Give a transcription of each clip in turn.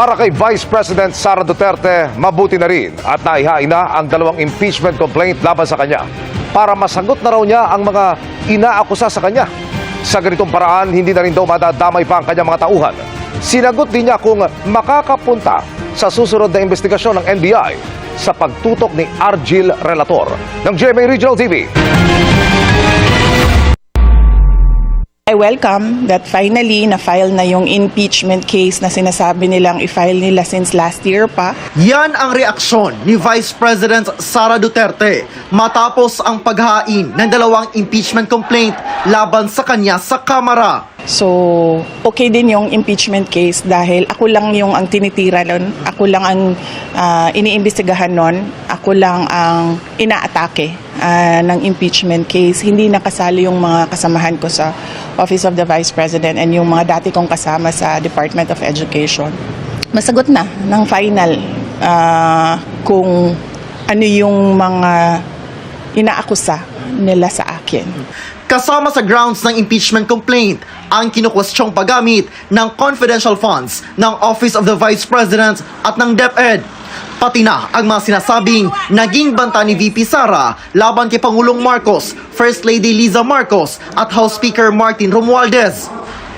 Para kay Vice President Sara Duterte, mabuti na rin at naihain na ang 2 impeachment complaint laban sa kanya para masagot na raw niya ang mga inaakusa sa kanya. Sa ganitong paraan, hindi na rin daw madadamay pa ang kanyang mga tauhan. Sinagot din niya kung makakapunta sa susunod na investigasyon ng NBI sa pagtutok ni Argil Relator ng GMA Regional TV. I welcome that finally na-file na yung impeachment case na sinasabi nilang i-file nila since last year pa. Yan ang reaksyon ni Vice President Sara Duterte matapos ang paghain ng 2 impeachment complaint laban sa kanya sa Kamara. So, okay din yung impeachment case dahil ako lang yung ang tinitira nun, ako lang ang iniimbestigahan nun, ako lang ang inaatake ng impeachment case. Hindi nakasali yung mga kasamahan ko sa Office of the Vice President and yung mga dati kong kasama sa Department of Education. Masagot na ng final kung ano yung mga inaakusa nila sa akin. Kasama sa grounds ng impeachment complaint ang kinukwestyong paggamit ng confidential funds ng Office of the Vice President at ng DepEd. Pati na ang mga sinasabing naging banta ni VP Sara laban kay Pangulong Marcos, First Lady Liza Marcos at House Speaker Martin Romualdez.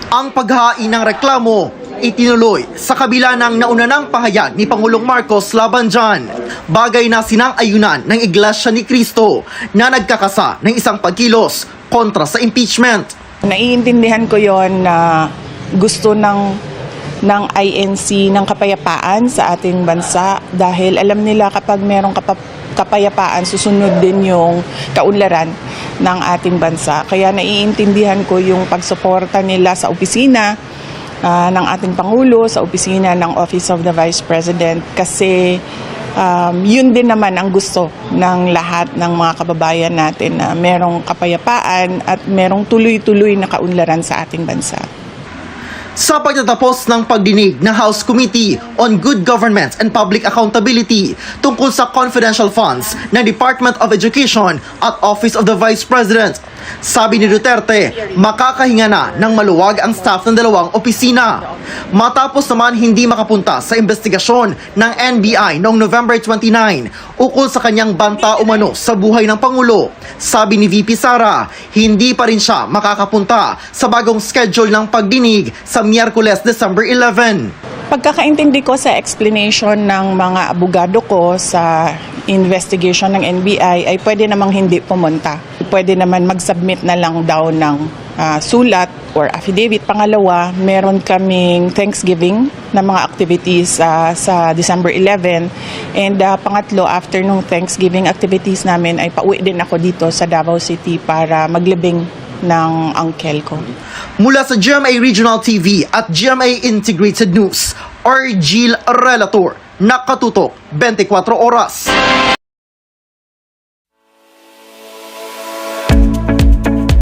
Ang paghain ng reklamo itinuloy sa kabila ng nauna ng pahayag ni Pangulong Marcos laban dyan. Bagay na sinang-ayunan ng Iglesia ni Cristo na nagkakasa ng isang pagkilos kontra sa impeachment. Naiintindihan ko yon na gusto ng INC ng kapayapaan sa ating bansa dahil alam nila kapag merong kapayapaan, susunod din yung kaunlaran ng ating bansa. Kaya naiintindihan ko yung pagsuporta nila sa opisina ng ating Pangulo, sa opisina ng Office of the Vice President kasi yun din naman ang gusto ng lahat ng mga kababayan natin na merong kapayapaan at merong tuloy-tuloy na kaunlaran sa ating bansa. Sa pagtatapos ng pagdinig ng House Committee on Good Government and Public Accountability tungkol sa confidential funds ng Department of Education at Office of the Vice President, sabi ni Duterte, makakahinga na ng maluwag ang staff ng 2 opisina. Matapos naman hindi makapunta sa investigasyon ng NBI noong November 29 ukol sa kanyang banta umano sa buhay ng Pangulo, sabi ni VP Sara, hindi pa rin siya makakapunta sa bagong schedule ng pagdinig sa Miyerkules, December 11. Pagkakaintindi ko sa explanation ng mga abogado ko sa investigation ng NBI ay pwede namang hindi pumunta. Pwede naman mag-submit na lang daw ng sulat or affidavit. Pangalawa, meron kaming Thanksgiving na mga activities sa December 11. And pangatlo, after nung Thanksgiving activities namin ay pauwi din ako dito sa Davao City para maglibing ng uncle ko. Mula sa GMA Regional TV at GMA Integrated News, Argil Relator, nakatutok 24 oras.